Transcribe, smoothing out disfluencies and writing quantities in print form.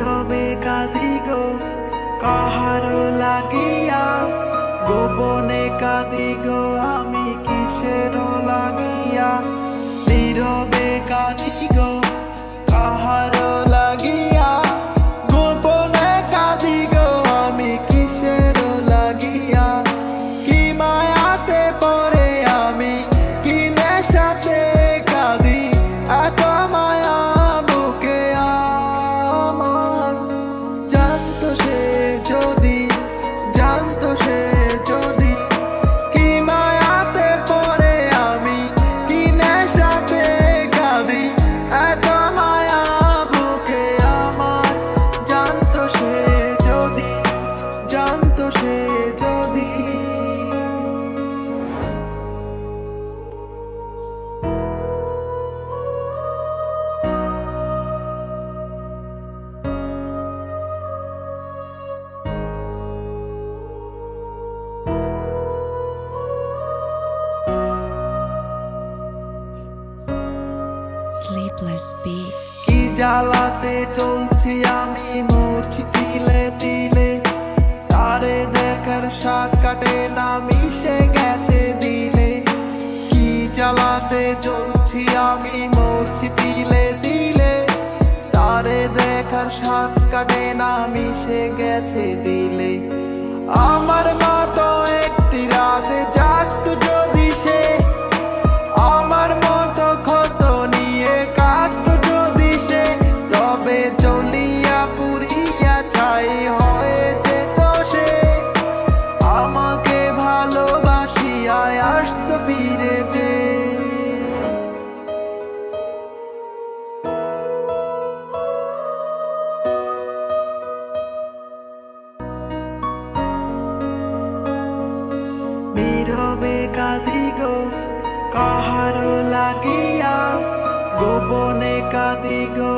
নীরবে কাঁদি গো কাহারো লাগিয়া, গোপনে কাঁদি গো আমি কিসের লাগিয়া। নীরবে কাঁদি গো কাহারো লাগিয়া, গোপনে কাঁদি গো আমি কিসের লাগিয়া। কি মায়াতে পড়ে আমি কি নেশাতে কাঁদি, এত মায়া বুকে আমার। জানতো সে যদি, জানতো সে যদি, কি মায়াতে পড়ে আমি কি নেশাতে কাঁদি, এত মায়া বুকে আমার। জানতো সে যদি, জানতো সে যদি। Sleepless Beats. কি জ্বালাতে চলছি আমি মরছি তিলে তিলে, তারে দেখার স্বাদ কাটে না মিশে গেছে দিলে। কি জ্বালাতে চলছি আমি মরছি তিলে তিলে, তারে দেখার স্বাদ কাটে না মিশে গেছে দিলে। আমার মতো একটি রাতে জাগতো যদি সে, আমার মতো ক্ষত নিয়ে কাঁদতো যদি সে, তবে চলিয়া পুরিয়া ছাই হয়ে যেত সে। আমাকে ভালোবাসিয়া আসতো ফিরে যে। নীরবে কাঁদি গো কাহারো লাগিয়া, গোপনে কাঁদি গো